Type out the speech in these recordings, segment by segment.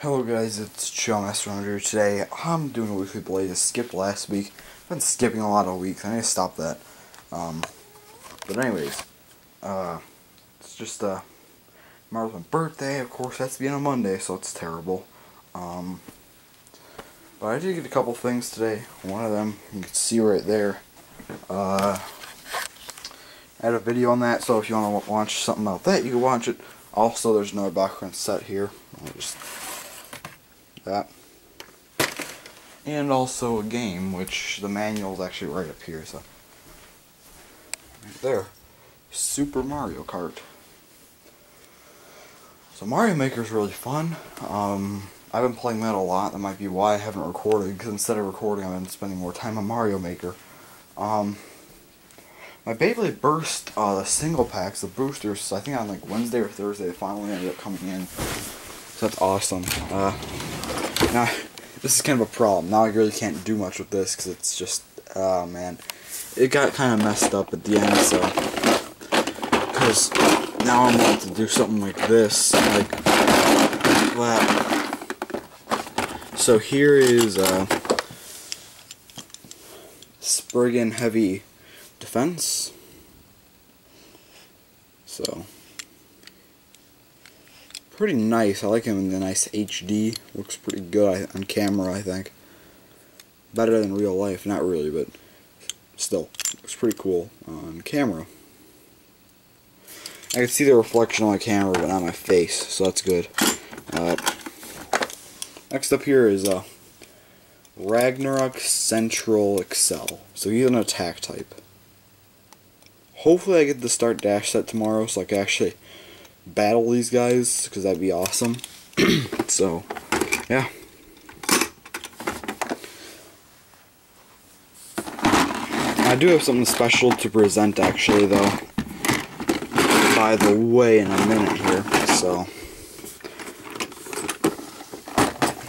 Hello guys, it's Joe Master here. Today I'm doing a weekly play. I skipped last week. I've been skipping a lot of weeks. I need to stop that. But anyways, it's just tomorrow's my birthday. Of course, that's being a Monday, so it's terrible. But I did get a couple things today. One of them you can see right there. I had a video on that, so if you want to watch something about that, you can watch it. Also, there's another background set here. I'll just that, and also a game, which the manual is actually right up here. So right there, Super Mario Kart. So Mario Maker is really fun. I've been playing that a lot. That might be why I haven't recorded, because instead of recording, I've been spending more time on Mario Maker. My Beyblade Burst, the single packs, the boosters, I think on like Wednesday or Thursday, they finally ended up coming in. So that's awesome. Now, this is kind of a problem. Now I really can't do much with this, because it's just, oh man. It got kind of messed up at the end, so. Because now I'm about to do something like this, like that. So here is, Spriggan Heavy Defense. So pretty nice. I like him in the nice HD. Looks pretty good on camera, I think. Better than real life. Not really, but still. Looks pretty cool on camera. I can see the reflection on my camera, but not my face, so that's good. Next up here is Ragnarok Central Excel. So he's an attack type. Hopefully I get the start dash set tomorrow, so I can actually battle these guys, because that'd be awesome. So, yeah. I do have something special to present, actually, though, by the way, in a minute here. So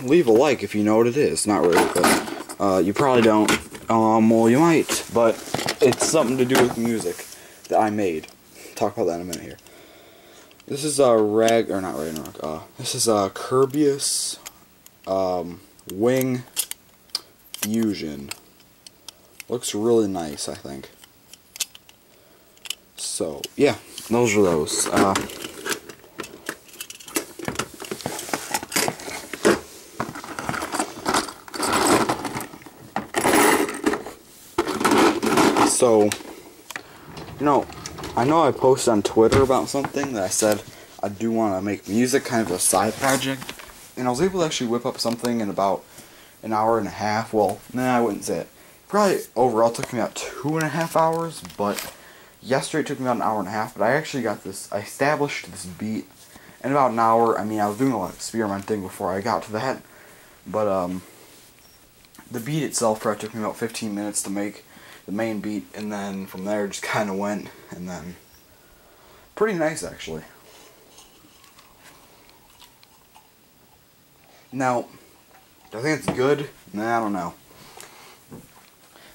leave a like if you know what it is. Not really, but you probably don't. Well, you might, but it's something to do with music that I made. Talk about that in a minute here. This is this is Kirby's Wing Fusion. Looks really nice, I think. So yeah, those are those. So, I know I posted on Twitter about something that I said I do want to make music, kind of a side project, and I was able to actually whip up something in about an hour and a half. Well, nah, I wouldn't say it. Probably overall took me about 2.5 hours, but yesterday it took me about an hour and a half. But I actually got this, I established this beat in about an hour. I mean, I was doing a lot of experimenting before I got to that, but the beat itself probably took me about 15 minutes to make the main beat, and then from there just kind of went, and then pretty nice actually. Now, do I think it's good? Nah, I don't know.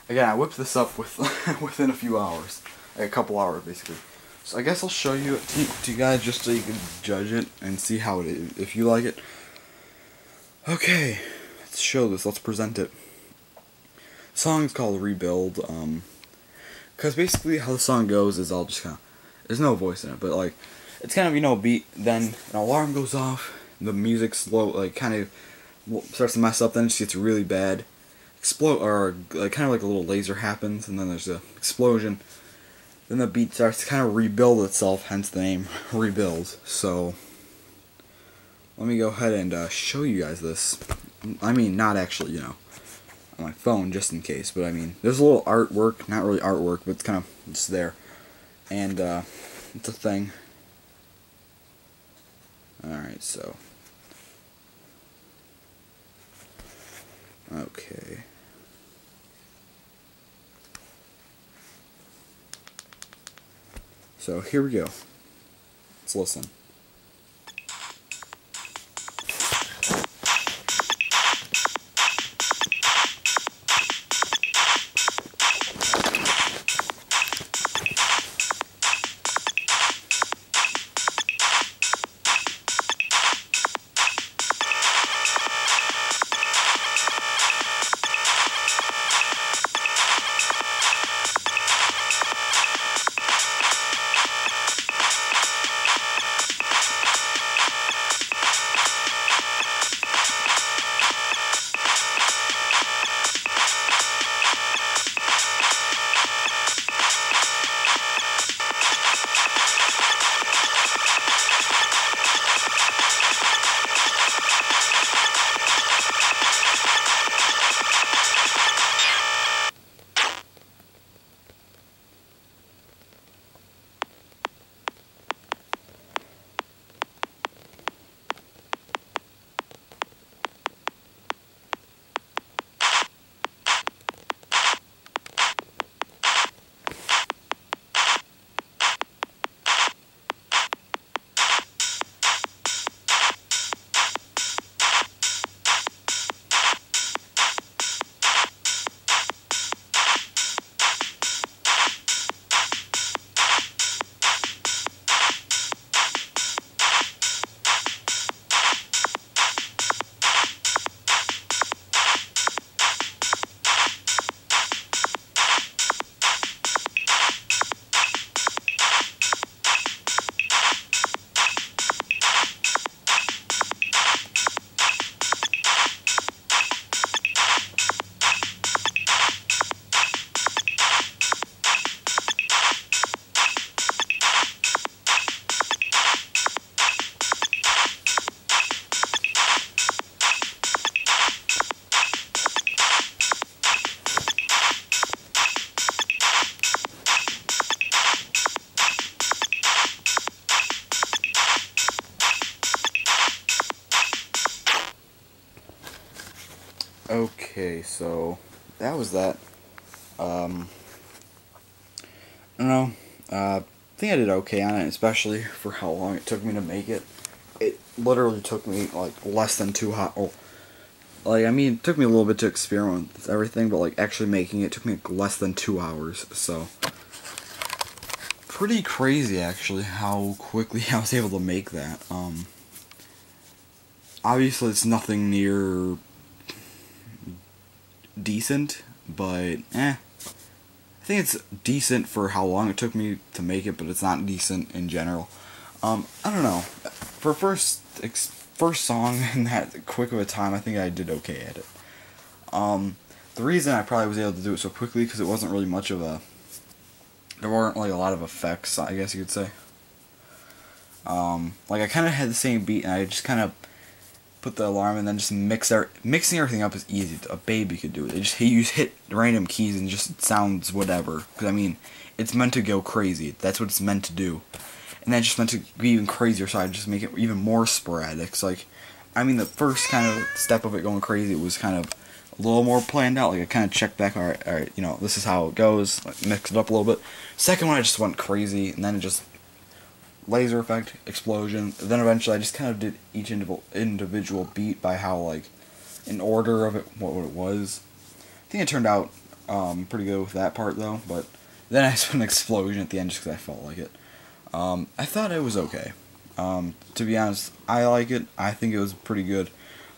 Again, I whipped this up with within a few hours, like a couple hours basically. So I guess I'll show you it to you guys just so you can judge it and see how it is, if you like it. Okay, let's show this. Let's present it. The song's called Rebuild, because basically how the song goes is I'll just kind of, there's no voice in it, but like, it's kind of, a beat, then an alarm goes off, the music slow, like, kind of starts to mess up, then it just gets really bad, or like, kind of like a little laser happens, and then there's a explosion, then the beat starts to kind of rebuild itself, hence the name, Rebuild. So, let me go ahead and show you guys this. I mean, not actually, on my phone, just in case, but I mean, there's a little artwork, not really artwork, but it's kind of just there, and it's a thing. Alright, so okay, so here we go. Let's listen. Okay, so that was that. I don't know. I think I did okay on it, especially for how long it took me to make it. It literally took me like less than 2 hours. Oh, like, I mean, it took me a little bit to experiment with everything, but like actually making it took me like, less than 2 hours. So pretty crazy actually how quickly I was able to make that. Obviously it's nothing near decent, but I think it's decent for how long it took me to make it, but it's not decent in general. I don't know. For first song in that quick of a time, I think I did okay at it. The reason I probably was able to do it so quickly because it wasn't really much of a. There weren't like a lot of effects, I guess you could say. Like I kind of had the same beat, and I just kind of put the alarm and then just mixing everything up is easy. A baby could do it. You just hit random keys and just sounds whatever. Because I mean, it's meant to go crazy. That's what it's meant to do. And then just meant to be even crazier, so I just make it even more sporadic. It's like, I mean, the first kind of step of it going crazy was kind of a little more planned out. Like I kind of checked back. All right, you know, this is how it goes. Like, mix it up a little bit. Second one, I just went crazy, and then it just laser effect, explosion. Then eventually I just kind of did each individual beat by how, like, in order of it, what it was. I think it turned out pretty good with that part though, but then I just put an explosion at the end just because I felt like it. I thought it was okay. To be honest, I like it. I think it was pretty good,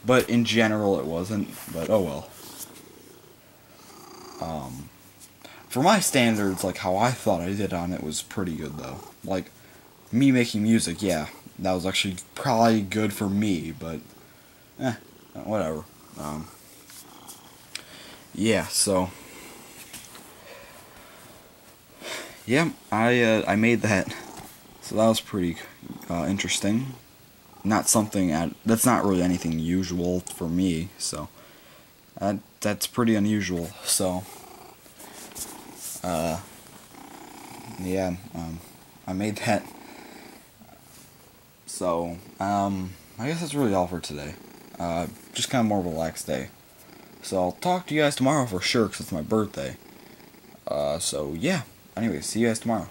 but in general it wasn't, but oh well. For my standards, like how I thought I did on it was pretty good though. Like, me making music, yeah, that was actually probably good for me, but whatever. Yeah, so yeah, I made that, so that was pretty interesting. Not something that's not really anything usual for me, so that's pretty unusual. So yeah, I made that. So, I guess that's really all for today. Just kind of more of a relaxed day. So I'll talk to you guys tomorrow for sure, because it's my birthday. So yeah. Anyway, see you guys tomorrow.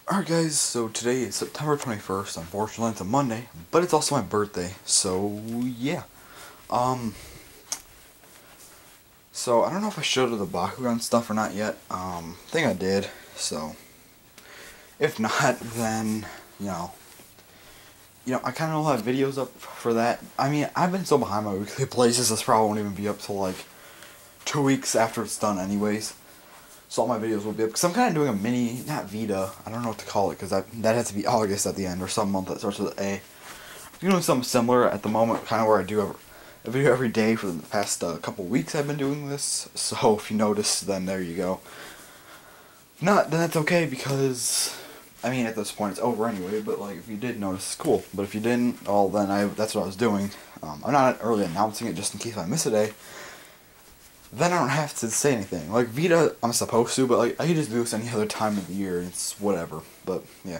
Alright guys, so today is September 21st. Unfortunately, it's a Monday, but it's also my birthday. So, yeah. So, I don't know if I showed you the Bakugan stuff or not yet. I think I did, so. If not, then, you know, I kind of don't have videos up for that. I mean, I've been so behind my weekly places, this probably won't even be up till, like, 2 weeks after it's done anyways. So all my videos will be up, because I'm kind of doing a mini, not Vita, I don't know what to call it, because that has to be August at the end, or some month that starts with an A. I'm doing something similar at the moment, kind of where I do a video every day for the past couple weeks I've been doing this. So if you notice, then there you go. Not, then that's okay, because I mean, at this point, it's over anyway, but, like, if you did notice, it's cool. But if you didn't, well, then that's what I was doing. I'm not really announcing it just in case I miss a day. Then I don't have to say anything. Like, Vita, I'm supposed to, but, like, I can just do this any other time of the year, and it's whatever. But, yeah.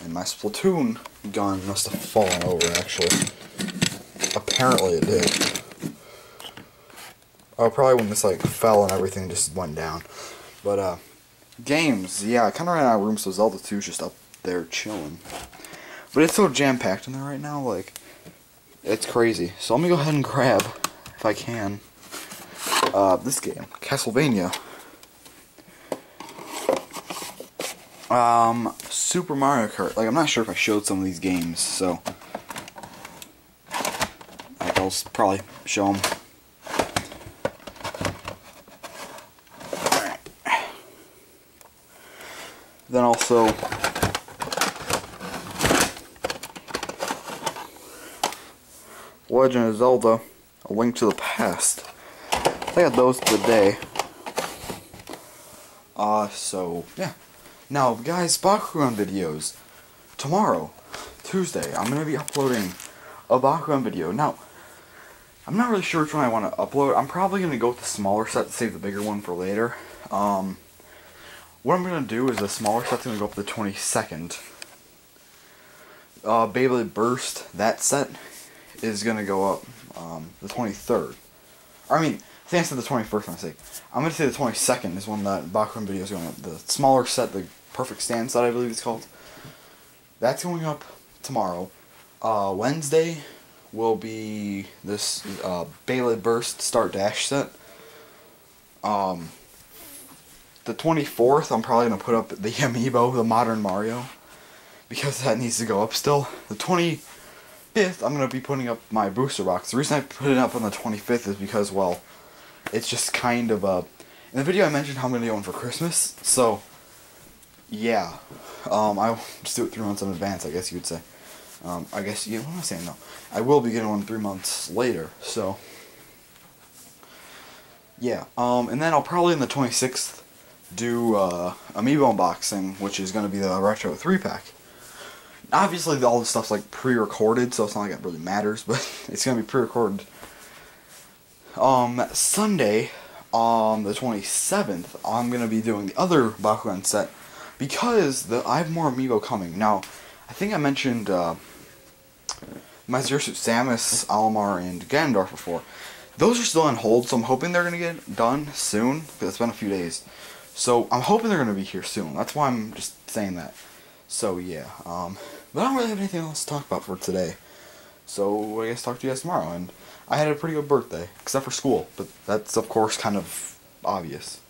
And my Splatoon gun must have fallen over, actually. Apparently it did. Oh, probably when this, like, fell and everything just went down. But, games, yeah, I kind of ran out of room, so Zelda 2 is just up there chilling. But it's so jam-packed in there right now, like, it's crazy. So let me go ahead and grab, if I can, this game, Castlevania. Super Mario Kart. Like, I'm not sure if I showed some of these games, so like, I'll probably show them. Then also, Legend of Zelda, A Link to the Past. I got those today. So, yeah. Now, guys, Bakugan videos. Tomorrow, Tuesday, I'm going to be uploading a Bakugan video. Now, I'm not really sure which one I want to upload. I'm probably going to go with the smaller set to save the bigger one for later. What I'm going to do is the smaller set's going to go up to the 22nd. Beyblade Burst, that set, is going to go up the 23rd. Or, I mean, I think I said the 21st when I say. I'm going to say the 22nd is when that Bakugan video is going up. The smaller set, the perfect stand set, I believe it's called. That's going up tomorrow. Wednesday will be this Beyblade Burst Start Dash set. The 24th, I'm probably going to put up the Amiibo, the Modern Mario, because that needs to go up still. The 25th, I'm going to be putting up my booster box. The reason I put it up on the 25th is because, well, it's just kind of in the video I mentioned how I'm going to get one for Christmas, so, yeah. I'll just do it 3 months in advance, I guess you would say. I guess, what am I saying? No. I will be getting one 3 months later, so, yeah. And then I'll probably on the 26th do Amiibo unboxing, which is going to be the Retro 3-pack. Obviously, all this stuff's like pre-recorded, so it's not like it really matters, but it's going to be pre-recorded. Sunday, on the 27th, I'm going to be doing the other Bakugan set, because I have more Amiibo coming. Now, I think I mentioned my Zero Suit Samus, Alomar, and Ganondorf before. Those are still on hold, so I'm hoping they're going to get done soon, because it's been a few days. So, I'm hoping they're going to be here soon. That's why I'm just saying that. So, yeah. But I don't really have anything else to talk about for today. So, I guess talk to you guys tomorrow. And I had a pretty good birthday, except for school. But that's, of course, kind of obvious.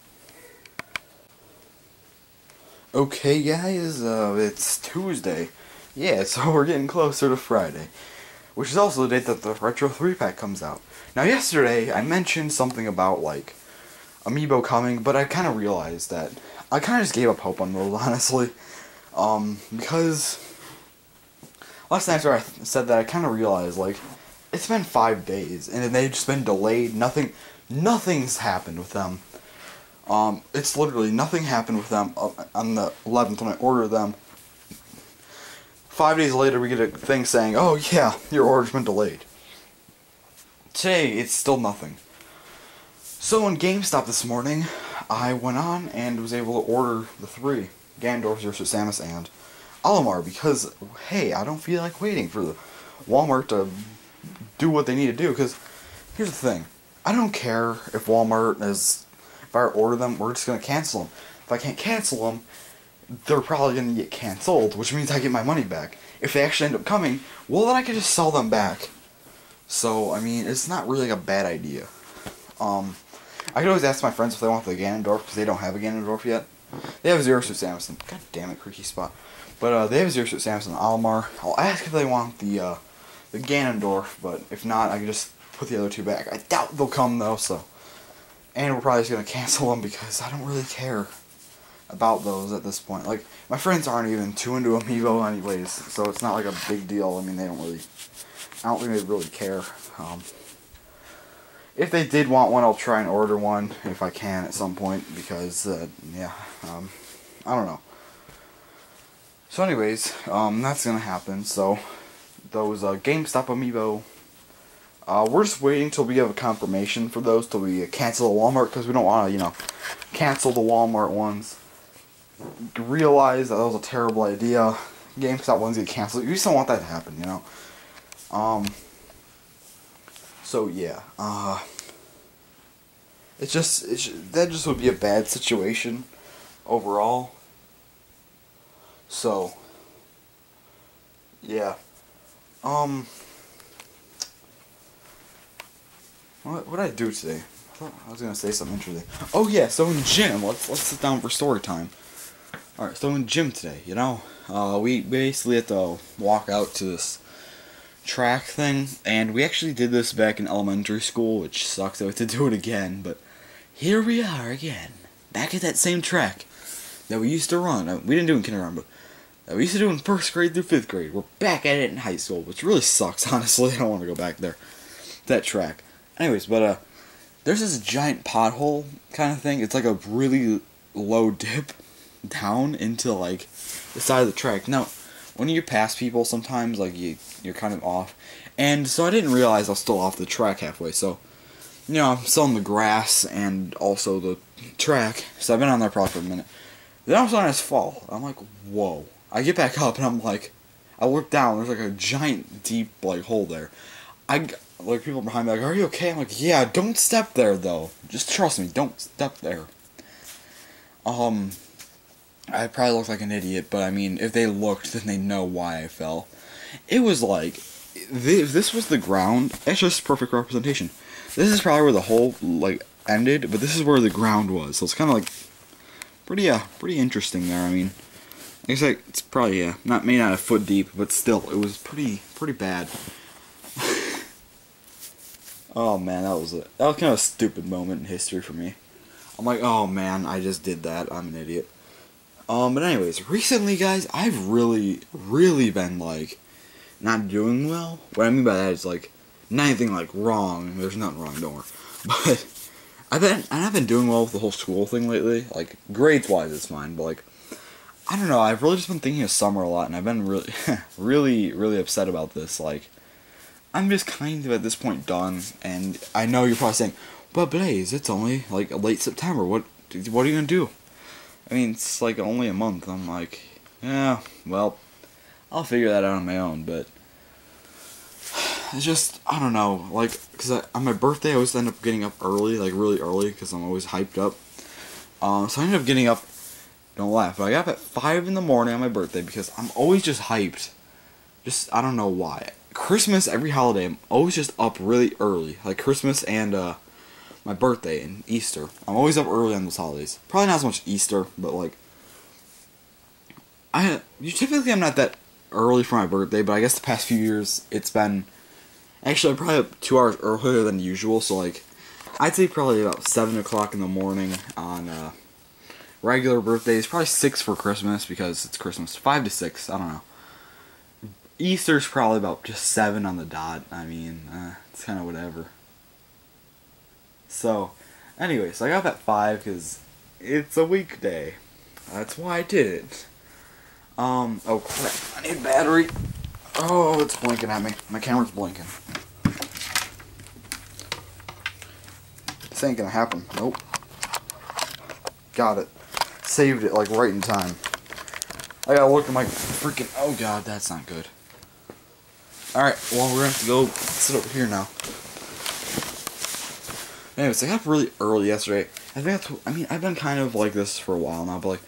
Okay, guys, it's Tuesday. Yeah, so we're getting closer to Friday. Which is also the date that the Retro 3-pack comes out. Now, yesterday, I mentioned something about, like, Amiibo coming, but I kind of realized that I kind of just gave up hope on those, honestly. Because last night after I said that, I kind of realized, like, it's been 5 days, and they've just been delayed. Nothing's happened with them. It's literally nothing happened with them on the 11th when I ordered them. 5 days later, we get a thing saying, oh yeah, your order's been delayed. Today, it's still nothing. So on GameStop this morning, I went on and was able to order the 3, Ganondorf, Zero Suit Samus, and Alomar, because, hey, I don't feel like waiting for the Walmart to do what they need to do, because here's the thing. I don't care if Walmart is, if I order them, we're just going to cancel them. If I can't cancel them, they're probably going to get canceled, which means I get my money back. If they actually end up coming, well, then I can just sell them back. So, I mean, it's not really a bad idea. I could always ask my friends if they want the Ganondorf, because they don't have a Ganondorf yet. They have Zero Suit Samus, and god damn it, creaky spot. But, they have Zero Suit Samus and Alomar. I'll ask if they want the Ganondorf, but if not, I can just put the other 2 back. I doubt they'll come, though, so. And we're probably just going to cancel them, because I don't really care about those at this point. Like, my friends aren't even too into Amiibo anyways, so it's not like a big deal. I mean, I don't think they really care. If they did want one, I'll try and order one if I can at some point, because, yeah, I don't know. So anyways, that's gonna happen, so, those, GameStop Amiibo, we're just waiting till we have a confirmation for those, till we cancel the Walmart, because we don't want to, cancel the Walmart ones. Realize that was a terrible idea. GameStop ones get canceled. You just don't want that to happen, So yeah, that just would be a bad situation overall. So yeah, what did I do today? I thought I was gonna say something interesting. Oh yeah, so in gym, let's sit down for story time. All right, so in gym today, we basically had to walk out to this track thing, and we actually did this back in elementary school, which sucks that we had to do it again, but here we are again, back at that same track that we used to run. We didn't do it in kindergarten, but that we used to do in 1st grade through 5th grade. We're back at it in high school, which really sucks, honestly. I don't want to go back there, that track. Anyways, but there's this giant pothole kind of thing. It's like a really low dip down into, like, the side of the track. Now, when you pass people, sometimes, like, you're kind of off. And so I didn't realize I was still off the track halfway. So, I'm still on the grass and also the track. So I've been on there probably for a minute. Then all of a sudden I just fall. I'm like, whoa. I get back up and I'm like, I look down. There's like a giant, deep, like, hole there. like people behind me like, are you okay? I'm like, yeah, don't step there though. Just trust me, don't step there. I probably look like an idiot, but I mean, if they looked, then they know why I fell. It was like, if this was the ground, it's just perfect representation. This is probably where the hole, like, ended, but this is where the ground was, so it's kind of like, pretty interesting there. I mean, it's like, it's probably, maybe not a foot deep, but still, it was pretty bad. Oh man, that was kind of a stupid moment in history for me. I'm like, oh man, I just did that, I'm an idiot. But anyways, recently, guys, I've really been, like, not doing well. What I mean by that is, like, not anything, like, wrong. There's nothing wrong, don't worry. But I've been doing well with the whole school thing lately. Like, grades-wise, it's fine, but, like, I don't know, I've really just been thinking of summer a lot, and I've been really upset about this. Like, I'm just kind of, at this point, done, and I know you're probably saying, but Blaze, it's only, like, late September. What are you gonna do? I mean, it's like only a month. I'm like, yeah, well, I'll figure that out on my own, but it's just, I don't know, like, because on my birthday I always end up getting up early, like really early, because I'm always hyped up. So I ended up getting up, don't laugh, but I got up at 5 in the morning on my birthday because I'm always just hyped. Just, I don't know why. Christmas, every holiday, I'm always just up really early, like Christmas and, my birthday and Easter. I'm always up early on those holidays. Probably not as much Easter, but like typically I'm not that early for my birthday, but I guess the past few years it's been actually I'm probably up 2 hours earlier than usual, so like I'd say probably about 7 o'clock in the morning on regular birthdays, probably 6 for Christmas because it's Christmas, 5 to 6, I don't know. Easter's probably about just 7 on the dot. I mean, it's kind of whatever. So, anyways, I got up at 5 because it's a weekday. That's why I did it. Oh crap, I need battery. Oh, it's blinking at me. My camera's blinking. This ain't gonna happen. Nope. Got it. Saved it, like, right in time. I gotta look at my freaking... Oh god, that's not good. Alright, well, we're gonna have to go sit over here now. Anyways, I got up really early yesterday. I mean, I've been kind of like this for a while now, but like,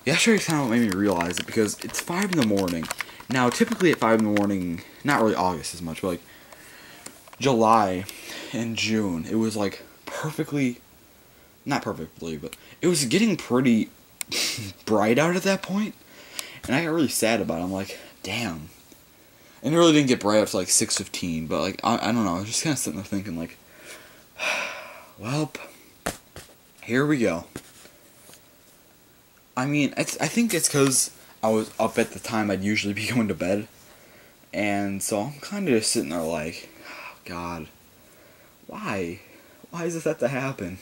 yesterday kind of made me realize it because it's 5 in the morning. Now, typically at 5 in the morning, not really August as much, but like, July and June, it was like perfectly, not perfectly, but it was getting pretty bright out at that point, and I got really sad about it. I'm like, damn. And it really didn't get bright up to like 6:15, but like, I don't know, I was just kind of sitting there thinking like, well, here we go. I mean, I think it's because I was up at the time I'd usually be going to bed. And so I'm kind of just sitting there like, oh, God, why? Why does this have to happen?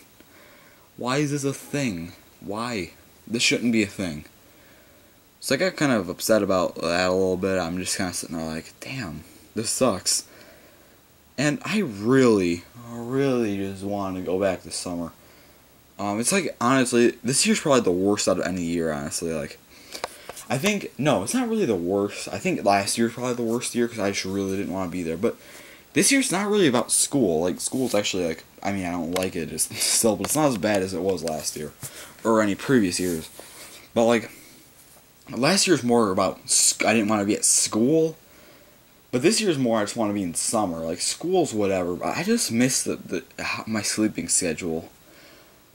Why is this a thing? Why? This shouldn't be a thing. So I got kind of upset about that a little bit. I'm just kind of sitting there like, damn, this sucks. And I really just want to go back this summer. It's like, honestly, this year's probably the worst out of any year, honestly. Like, I think, no, it's not really the worst. I think last year's probably the worst year because I just really didn't want to be there. But this year's not really about school. Like, school's actually, like, I mean, I don't like it still, but it's not as bad as it was last year. Or any previous years. But, like, last year's more about, I didn't want to be at school. But this year's more, I just want to be in summer. Like, school's whatever. But I just miss my sleeping schedule.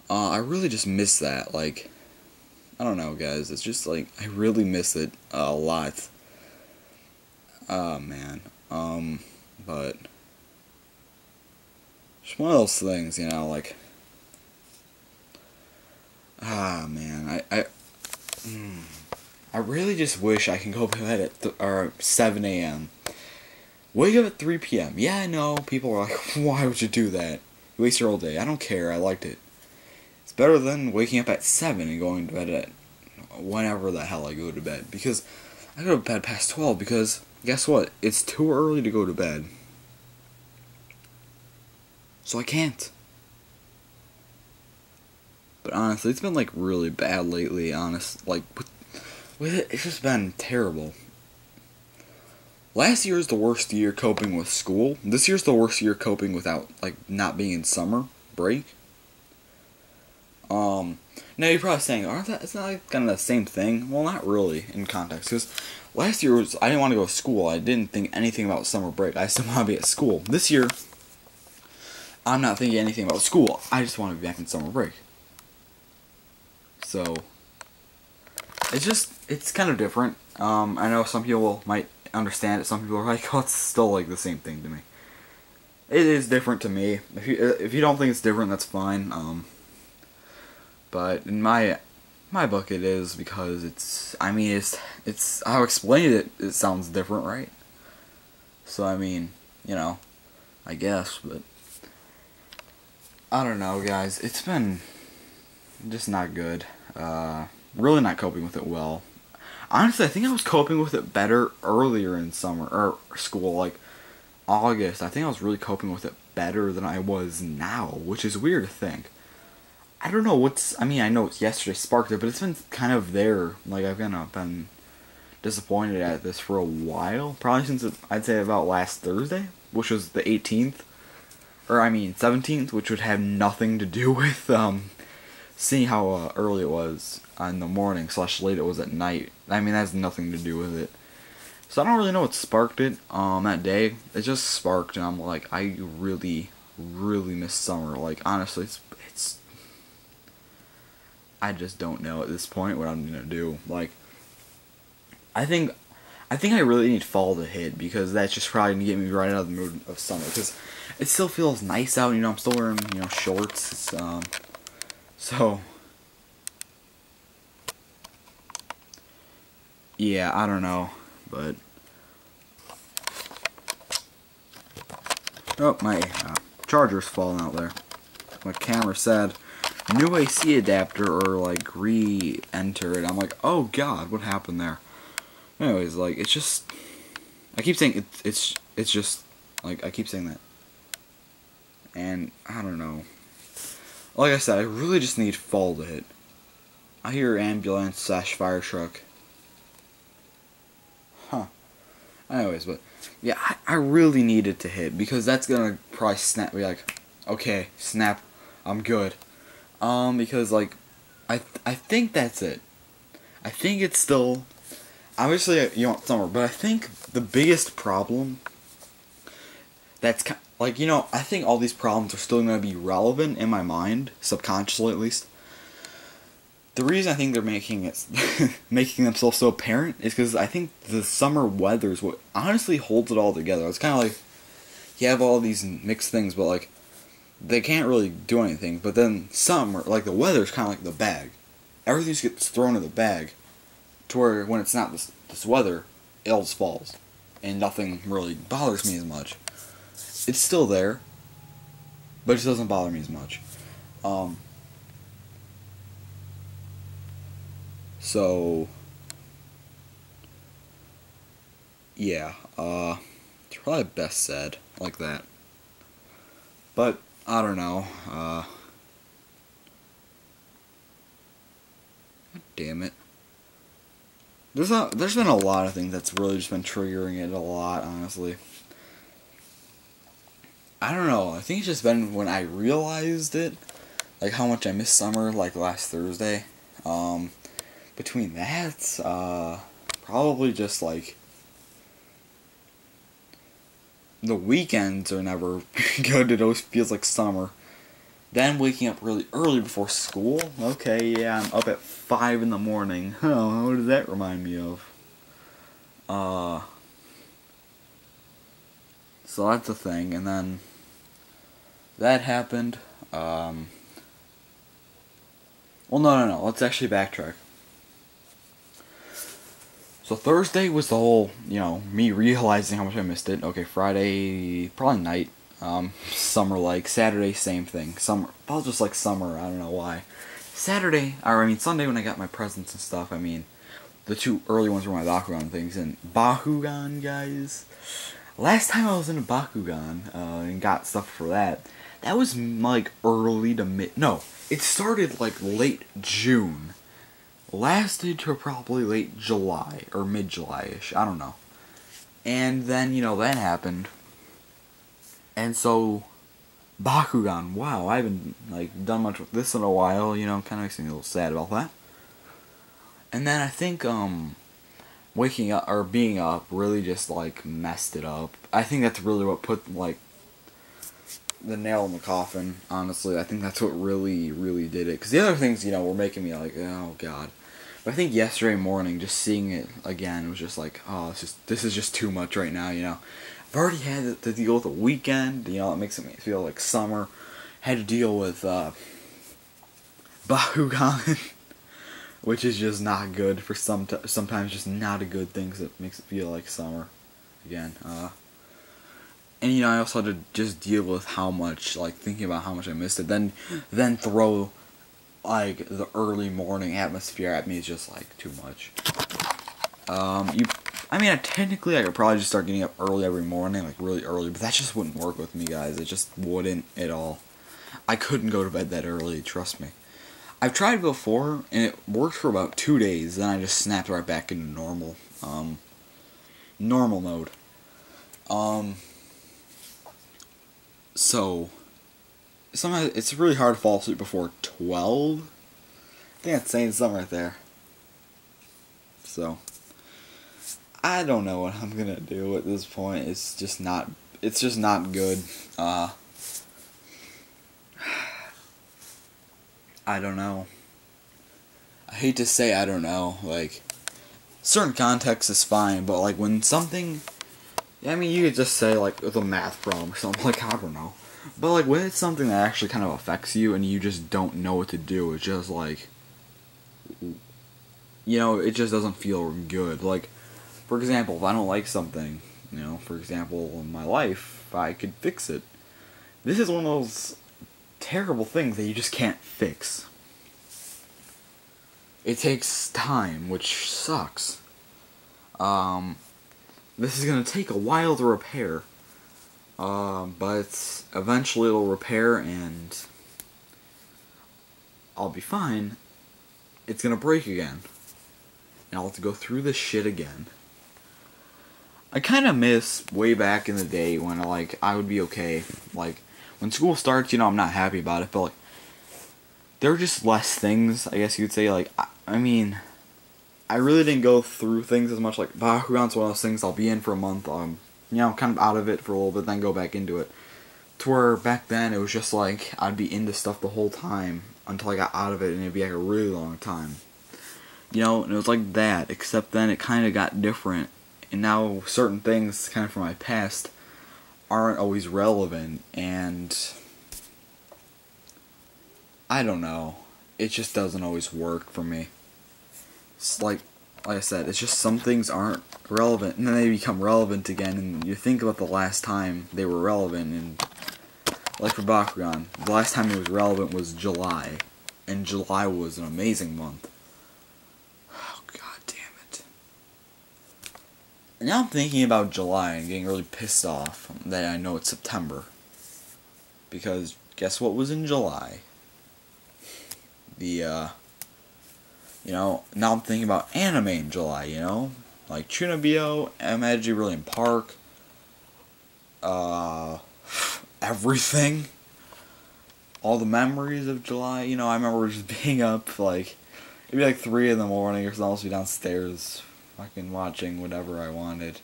I really just miss that. Like, I don't know, guys. It's just, like, I really miss it a lot. Man. But just one of those things, you know, like, man. I really just wish I can go to bed at 7 a.m. Wake up at 3 p.m. Yeah, I know, people are like, why would you do that? You waste your whole day. I don't care, I liked it. It's better than waking up at 7 and going to bed at whenever the hell I go to bed. Because I go to bed past 12 because, guess what? It's too early to go to bed. So I can't. But honestly, it's been like really bad lately, honest. Like, with it, it's just been terrible. last year is the worst year coping with school. This year's the worst year coping without, like, not being in summer break. Now you're probably saying, it's not like kind of the same thing? Well, not really, in context, because last year I didn't want to go to school. I didn't think anything about summer break. I still want to be at school. This year, I'm not thinking anything about school. I just want to be back in summer break. So, it's kind of different. I know some people might understand it. Some people are like, oh, it's still like the same thing to me. It is different to me. If you don't think it's different, that's fine. But in my book, it is, because it's how I explained it. It sounds different, right? So I mean, I guess, but I don't know, guys. It's been just not good. Really not coping with it well. Honestly, I think I was coping with it better earlier in summer or school, like August. I think I was really coping with it better than I was now, which is weird to think. I don't know I know it's yesterday sparked it, but it's been kind of there. Like, I've kind of been disappointed at this for a while. Probably since, I'd say, about last Thursday, which was the 18th. Or, 17th, which would have nothing to do with, seeing how early it was in the morning / late it was at night. That has nothing to do with it. So I don't really know what sparked it, that day. It just sparked, and I'm like, I really, really miss summer. Like, honestly, I just don't know at this point what I'm gonna do. Like, I think I really need fall to hit, because that's just probably gonna get me right out of the mood of summer. Because it still feels nice out. I'm still wearing shorts. So yeah, I don't know, but oh, my charger's falling out there. My camera said new AC adapter, or like re-enter it. I'm like, oh god, what happened there? Anyways, like, it's just, I keep saying it's just like, I keep saying that, and I don't know. Like I said, I really just need fall to hit. I hear ambulance / fire truck. Huh. Anyways, but yeah, I really need it to hit, because that's gonna probably snap me, like, okay, snap, I'm good. Because, like, I think that's it. I think it's still, obviously, summer, but I think the biggest problem that's, like, I think all these problems are still going to be relevant in my mind, subconsciously at least. The reason I think they're making themselves so apparent is because I think the summer weather is what honestly holds it all together. It's kind of like, you have all these mixed things, but, like, they can't really do anything. But then summer, like, the weather's kind of like the bag. Everything just gets thrown in the bag, to where when it's not this weather, it all just falls, and nothing really bothers me as much. It's still there, but it just doesn't bother me as much. So yeah, it's probably best said like that. But I don't know. Damn it. There's been a lot of things that's really just been triggering it a lot, honestly. I don't know. I think it's just been when I realized it, like how much I miss summer, like last Thursday. Between that, probably just like the weekends are never good. It always feels like summer. Then waking up really early before school. Okay, yeah, I'm up at 5 in the morning. Oh, what does that remind me of? So that's a thing, and then that happened. Well, no. Let's actually backtrack. So Thursday was the whole, me realizing how much I missed it. Okay, Friday, probably night. Summer, like, Saturday, same thing. Summer, felt just like summer, I don't know why. Sunday when I got my presents and stuff, the two early ones were my Bakugan things, and Bakugan, guys. Last time I was in a Bakugan, and got stuff for that was, like, early to no, it started, like, late June. Lasted to probably late July, or mid-July-ish, I don't know. And then, that happened. And so, Bakugan, wow, I haven't, done much with this in a while, kind of makes me a little sad about that. And then I think, waking up, or being up, really just, messed it up. I think that's really what put, the nail in the coffin, honestly. I think that's what really, really did it. Because the other things, were making me oh, God. But I think yesterday morning, just seeing it again, it was just oh, this is just too much right now, I've already had to deal with a weekend, it makes me feel like summer. Had to deal with, Bakugan, which is just not good for sometimes just not a good thing, because it makes it feel like summer again. And I also had to just deal with how much, thinking about how much I missed it. Then throw, the early morning atmosphere at me is just, too much. Technically I could probably just start getting up early every morning, really early, but that just wouldn't work with me, guys. It just wouldn't at all. I couldn't go to bed that early, trust me. I've tried before, and it worked for about 2 days, then I just snapped right back into normal mode. So, sometimes it's really hard to fall asleep before 12. I think that's saying something right there. So, I don't know what I'm gonna do at this point. It's just not good. I don't know. I hate to say I don't know. Certain context is fine, but when something, you could just say with a math problem or something, I don't know. But when it's something that actually kind of affects you and you just don't know what to do, it's just it just doesn't feel good. For example, if I don't like something, for example, in my life, if I could fix it. This is one of those terrible things that you just can't fix. It takes time, which sucks. This is gonna take a while to repair. But eventually it'll repair and I'll be fine. It's gonna break again. And I'll have to go through this shit again. I kinda miss way back in the day when I would be okay. When school starts, I'm not happy about it, but there were just less things, I guess you could say. I really didn't go through things as much. Bakugan's one of those things I'll be in for a month, kind of out of it for a little bit, then go back into it. To where back then, it was just I'd be into stuff the whole time until I got out of it, and it'd be a really long time. And it was like that, except then it kind of got different. And now certain things, kind of from my past, aren't always relevant, and I don't know. It just doesn't always work for me. It's like I said, it's just some things aren't relevant, and then they become relevant again, and you think about the last time they were relevant, and for Bakugan, the last time it was relevant was July, and July was an amazing month. Oh, god damn it. And now I'm thinking about July and getting really pissed off that I know it's September. Because guess what was in July? Now I'm thinking about anime in July, Chunibyo, Imagine Brilliant Park, everything. All the memories of July, I remember just being up, it'd be 3 in the morning or something, I'll be downstairs, fucking watching whatever I wanted.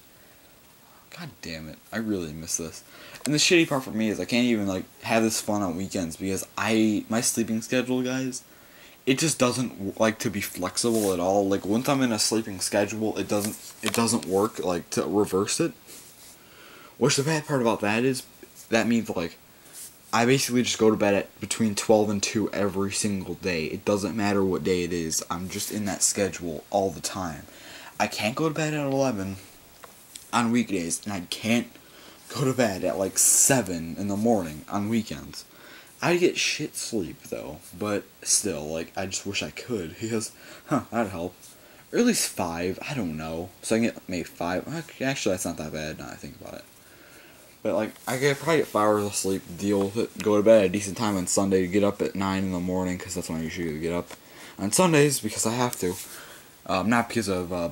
God damn it, I really miss this. And the shitty part for me is I can't even, have this fun on weekends, because my sleeping schedule, guys, it just doesn't like to be flexible at all. Once I'm in a sleeping schedule, it doesn't work to reverse it. Which the bad part about that is that means I basically just go to bed at between 12 and 2 every single day. It doesn't matter what day it is. I'm just in that schedule all the time. I can't go to bed at 11 on weekdays, and I can't go to bed at 7 in the morning on weekends. I get shit sleep, though, but still, I just wish I could, because, that'd help. Or at least 5, I don't know. So I can get maybe 5, actually that's not that bad now I think about it. But, I could probably get 5 hours of sleep, deal with it, go to bed at a decent time on Sunday, get up at 9 in the morning, because that's when I usually get up on Sundays, because I have to. Not because of I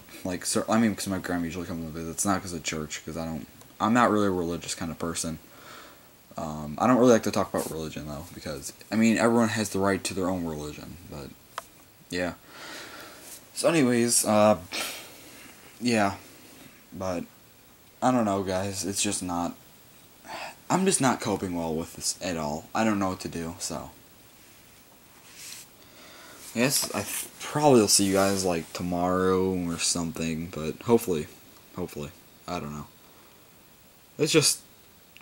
mean, because my grandma usually comes and visits. Not because of church, because I'm not really a religious kind of person. I don't really like to talk about religion though, because I mean everyone has the right to their own religion. But yeah. So anyways, yeah. But I don't know, guys. It's just not. I'm just not coping well with this at all. I don't know what to do. So. Yes, I probably will see you guys like tomorrow or something, but hopefully, I don't know. It's just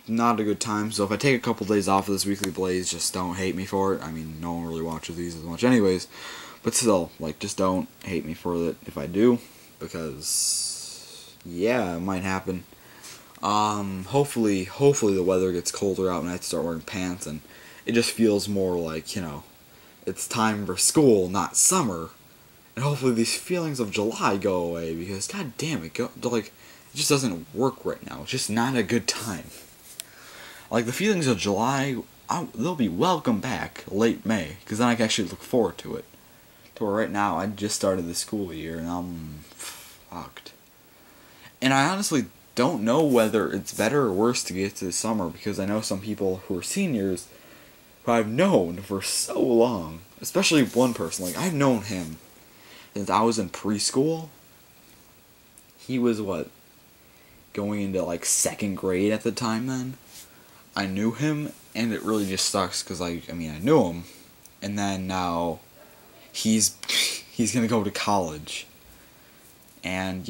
not a good time, so if I take a couple days off of this weekly blaze, just don't hate me for it. I mean, no one really watches these as much anyways, but still, like, just don't hate me for it if I do, because, yeah, it might happen. Hopefully the weather gets colder out and I have to start wearing pants, and it just feels more like, it's time for school, not summer. And hopefully these feelings of July go away, because god damn it, it just doesn't work right now. It's just not a good time. Like, the feelings of July, they'll be welcome back late May, because then I can actually look forward to it. To where right now, I just started the school year, and I'm fucked. And I honestly don't know whether it's better or worse to get to the summer, because I know some people who are seniors who I've known for so long, especially one person. Like, I've known him since I was in preschool. He was, going into, second grade at the time then. I knew him, and it really just sucks, because, I knew him, and then now he's gonna go to college. And,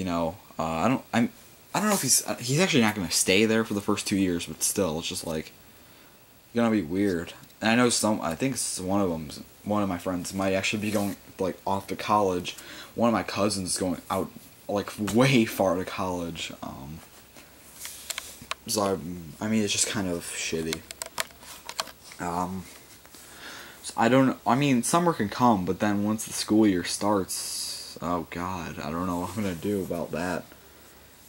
I don't know if he's actually not gonna stay there for the first 2 years, but still, it's just, gonna be weird. And I know I think one of my friends might actually be going, off to college. One of my cousins is going out, way far to college. So, it's just kind of shitty. So I don't, summer can come, but then once the school year starts, oh god, I don't know what I'm gonna do about that.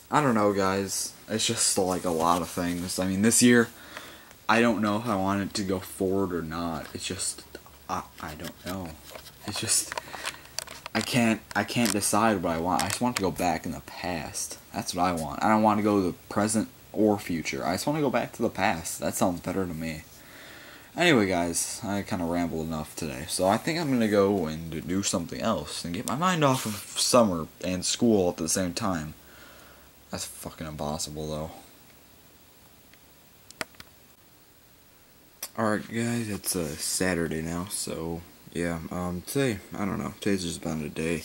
I don't know, guys. It's just, a lot of things. This year, I don't know if I want it to go forward or not. It's just, I don't know. It's just, I can't decide what I want. I just want to go back in the past. That's what I want. I don't want to go to the present or future. I just want to go back to the past. That sounds better to me. Anyway, guys, I kind of rambled enough today. So I think I'm going to go and do something else and get my mind off of summer and school at the same time. That's fucking impossible, though. Alright, guys, it's Saturday now, so, yeah, today, I don't know, today's just been a day.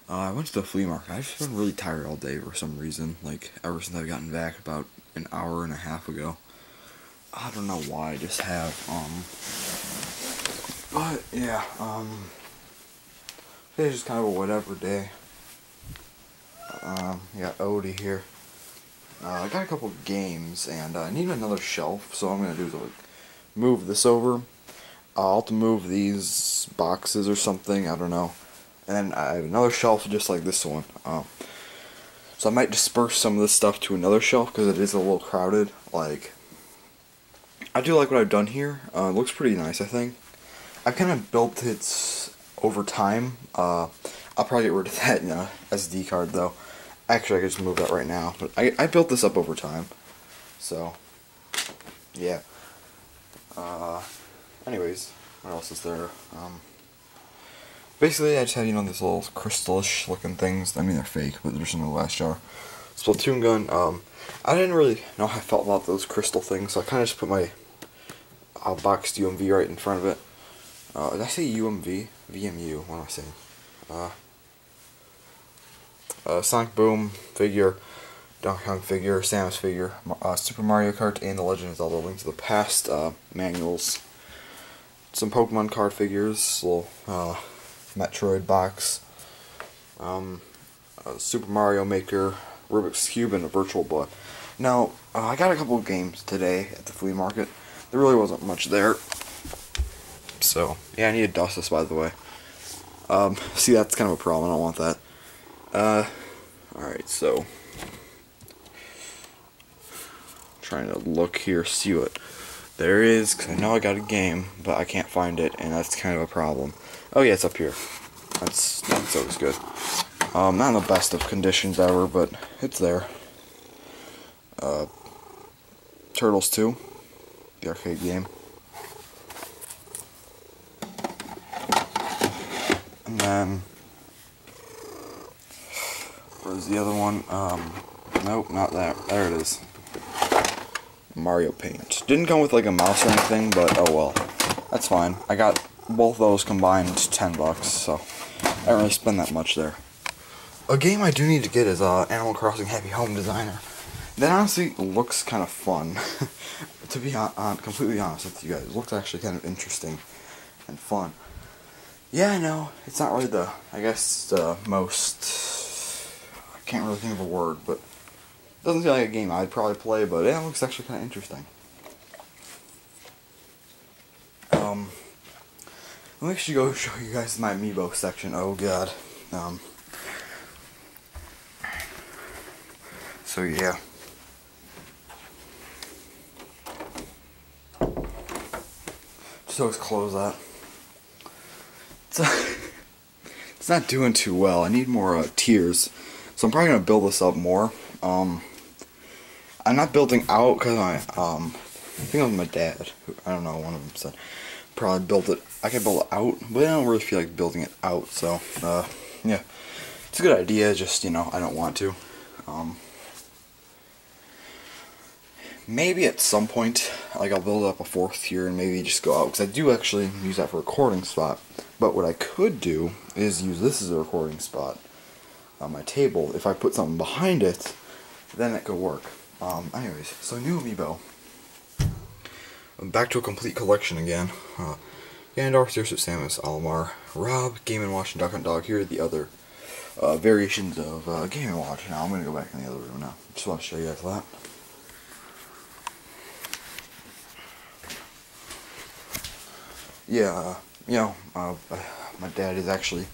I went to the flea market. I've just been really tired all day for some reason, ever since I've gotten back about an hour and a half ago. I don't know why, I just have, but, yeah, today's just kind of a whatever day. Got Odie here. I got a couple games, and I need another shelf, so what I'm gonna do is, move this over. I'll have to move these boxes or something, I don't know. And then I have another shelf just like this one. So I might disperse some of this stuff to another shelf because it is a little crowded. I do like what I've done here. It looks pretty nice, I think. I've kind of built it over time. I'll probably get rid of that SD card though. Actually, I could just move that right now. But I built this up over time. So, yeah. Anyways, what else is there? Basically, I just had, these little crystalish looking things. They're fake, but they're just in the glass jar. Splatoon gun, I didn't really know how I felt about those crystal things, so I kind of just put my boxed UMV right in front of it. Did I say UMV? VMU, what am I saying? Sonic Boom figure, Donkey Kong figure, Samus figure, Super Mario Kart, and The Legend of Zelda: Link to the Past manuals. Some Pokemon card figures, little Metroid box, a Super Mario Maker, Rubik's Cube, and a Virtual Boy. Now, I got a couple of games today at the flea market. There really wasn't much there. So, yeah, I need to dust this, by the way. See, that's kind of a problem. I don't want that. Alright, so trying to look here, see what there is, because I know I got a game, but I can't find it, and that's kind of a problem. Oh yeah, it's up here. That's always good. Not in the best of conditions ever, but it's there. Turtles 2, the arcade game. And then, where's the other one? Nope, not that. There it is. Mario Paint. Didn't come with like a mouse or anything, but oh well. That's fine. I got both those combined $10, so I don't really spend that much there. A game I do need to get is Animal Crossing Happy Home Designer. That honestly looks kind of fun. To be completely honest with you guys, it looks actually kind of interesting and fun. Yeah, I know, it's not really the, I guess, the most, I can't really think of a word, but it doesn't seem like a game I'd probably play, but yeah, it looks actually kind of interesting. Let me actually go show you guys my amiibo section. Oh god. So yeah. Just always close that. It's not doing too well. I need more tiers, so I'm probably gonna build this up more. I'm not building out because I think it was my dad. I don't know. One of them said probably build it. I can build it out, but I don't really feel like building it out. So yeah, it's a good idea. Just I don't want to. Maybe at some point, like I'll build up a 4th tier and maybe just go out, because I do actually use that for a recording spot. But what I could do is use this as a recording spot on my table. If I put something behind it, then it could work. Anyways, so new amiibo. Back to a complete collection again. Gandalf, Cersei, Samus, Almar, Rob, Game & Watch, and Duck Hunt Dog. Here are the other variations of Game & Watch. Now I'm going to go back in the other room now. Just want to show you guys that. Yeah, my dad is actually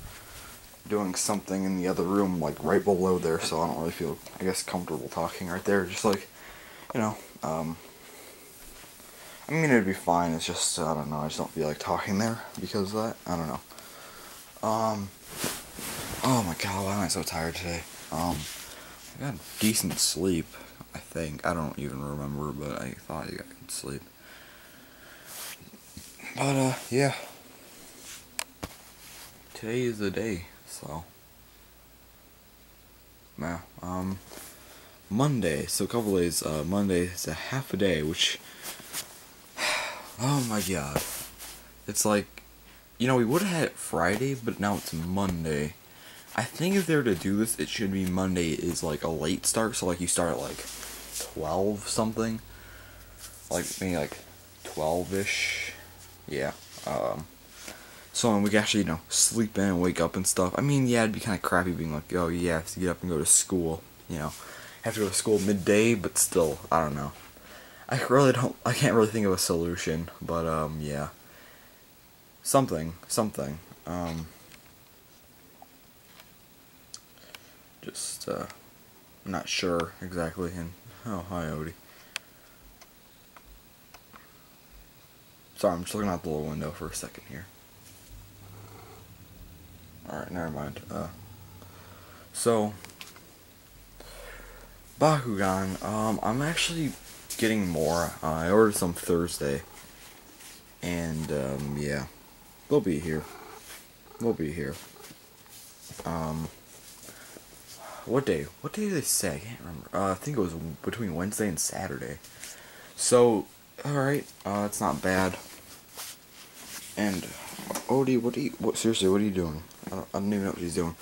doing something in the other room, like right below there, so I don't really feel, I guess, comfortable talking right there. Just like, I mean, it'd be fine. It's just, I don't know, I just don't feel like talking there because of that. I don't know. Oh my god, why am I so tired today? I got decent sleep, I think. I don't even remember, but I thought I got good sleep. But, yeah. Today is the day, so. Yeah, Monday, so a couple days, Monday is a half a day, which, oh my god. It's like, we would have had it Friday, but now it's Monday. I think if they were to do this, it should be Monday is like a late start, so like you start at like 12 something. Like, maybe like 12-ish. Yeah, so we can actually, sleep in and wake up and stuff. I mean, yeah, it'd be kind of crappy being like, oh, yeah, I have to get up and go to school, have to go to school midday, but still, I don't know. I can't really think of a solution, but, yeah. Something, just, not sure exactly, and, oh, hi, Odie. Sorry, I'm just looking out the little window for a second here. Alright, never mind. So, Bakugan, I'm actually getting more. I ordered some Thursday. And, yeah. They'll be here. What day? What day did they say? I can't remember. I think it was between Wednesday and Saturday. So, alright, it's not bad. And Odie, seriously, what are you doing? I don't even know what she's doing.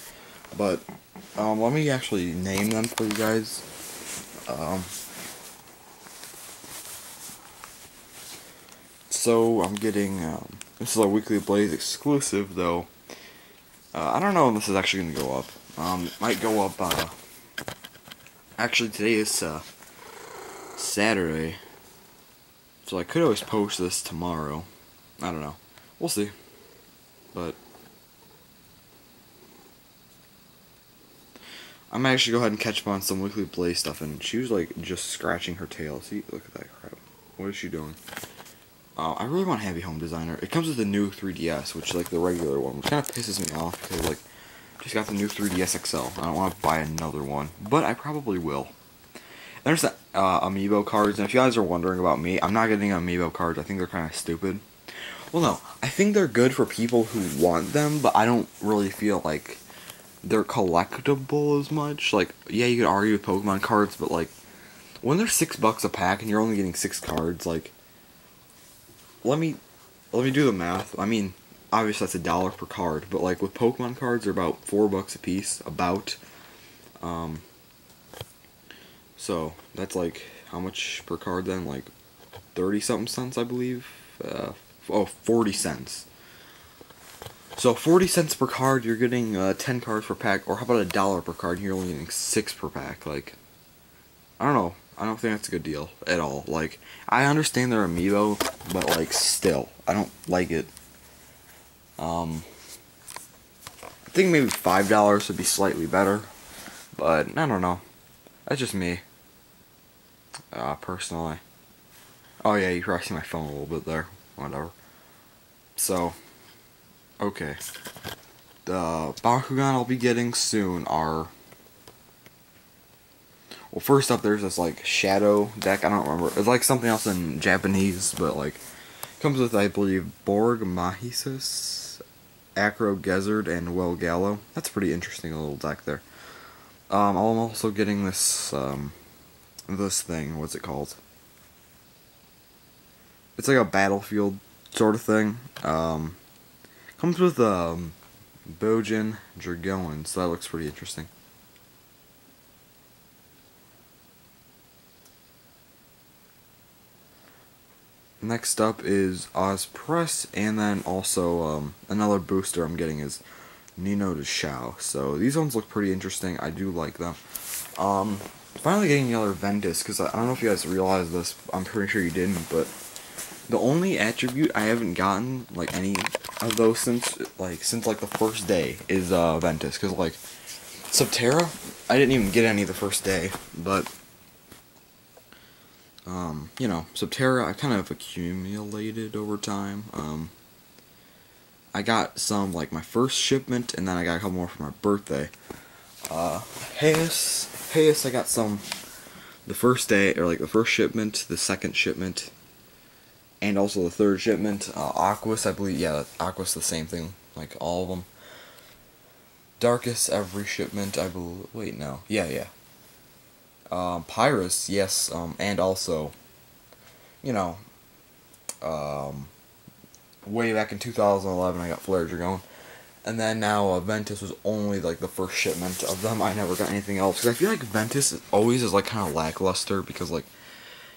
But, let me actually name them for you guys. So, I'm getting, this is a Weekly Blaze exclusive, though. I don't know when this is actually going to go up. It might go up, actually today is, Saturday. So I could always post this tomorrow. I don't know. We'll see. But I'm actually go ahead and catch up on some Weekly Blaze stuff, and she was like just scratching her tail. See, look at that crap. What is she doing? I really want Happy Home Designer. It comes with the new 3DS, which is like the regular one, which kind of pisses me off because like just got the new 3DS XL. I don't want to buy another one, but I probably will. There's the amiibo cards, and if you guys are wondering about me, I'm not getting amiibo cards. I think they're kind of stupid. Well, no, I think they're good for people who want them, but I don't really feel like they're collectible as much. Like, yeah, you could argue with Pokemon cards, but like when they're $6 a pack and you're only getting 6 cards, like, let me do the math. I mean, obviously that's $1 per card, but like with Pokemon cards, they're about $4 a piece. So that's like how much per card then? Like 30-something cents, I believe. 40 cents. So 40 cents per card, you're getting 10 cards per pack, or how about $1 per card? And you're only getting 6 per pack. Like, I don't know. I don't think that's a good deal at all. Like, I understand they're amiibo, but like still, I don't like it. I think maybe $5 would be slightly better, but I don't know. That's just me. Personally. Oh yeah, you probably see my phone a little bit there. Whatever. So, okay. The Bakugan I'll be getting soon are... Well, first up, there's this, like, Shadow deck. I don't remember. It's like something else in Japanese, but, like, comes with, I believe, Borg, Mahisus, Acro, Gezard, and Welgallo. That's a pretty interesting little deck there. I'm also getting this, this thing. What's it called? It's like a battlefield sort of thing. Comes with, Bojin Dragoan, so that looks pretty interesting. Next up is Ozpress, and then also another booster I'm getting is Nino de Shao. So these ones look pretty interesting. I do like them. Finally getting the other Ventus, because I don't know if you guys realize this. I'm pretty sure you didn't, but the only attribute I haven't gotten, like, any of those since the first day is Ventus, because like Subterra, I didn't even get any the first day, but you know, Subterra I kind of accumulated over time. I got some like my first shipment, and then I got a couple more for my birthday. Hayes, I got some the first day, or like the first shipment, the second shipment, and also the third shipment. Aquas, I believe, yeah, Aquas the same thing, like all of them. Darkus every shipment, I believe. Wait, no, yeah. Pyrus, yes, and also, you know, way back in 2011 I got Flare Dragon, and then now Ventus was only like the first shipment of them. I never got anything else, because I feel like Ventus always is like kind of lackluster, because like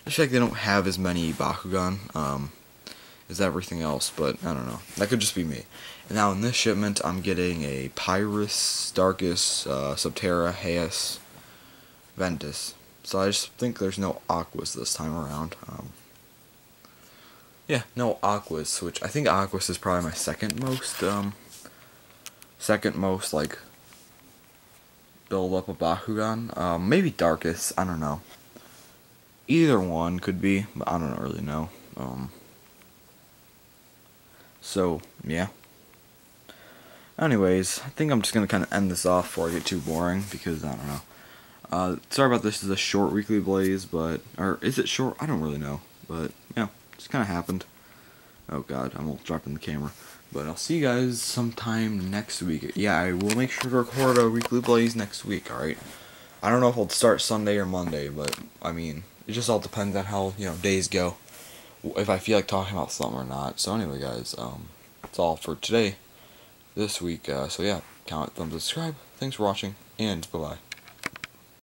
I feel like they don't have as many Bakugan as everything else, but I don't know, that could just be me. And now in this shipment I'm getting a Pyrus, Darkus, Subterra, Hayes, Ventus. So I just think there's no Aquas this time around. Yeah, no Aquas, which I think Aquas is probably my second most like build up a Bakugan. Maybe Darkus, I don't know. Either one could be, but I don't really know. So yeah. Anyways, I think I'm just gonna kind of end this off before I get too boring, because I don't know. Sorry about this. Is a short weekly blaze, but or is it short? I don't really know, but yeah, just kind of happened. Oh god, I'm almost dropping the camera. But I'll see you guys sometime next week. Yeah, I will make sure to record a weekly blaze next week. All right. I don't know if I'll start Sunday or Monday, but I mean, it just all depends on how, you know, days go. If I feel like talking about something or not. So anyway, guys, that's all for today, this week. So yeah, comment, thumbs, subscribe. Thanks for watching, and bye bye.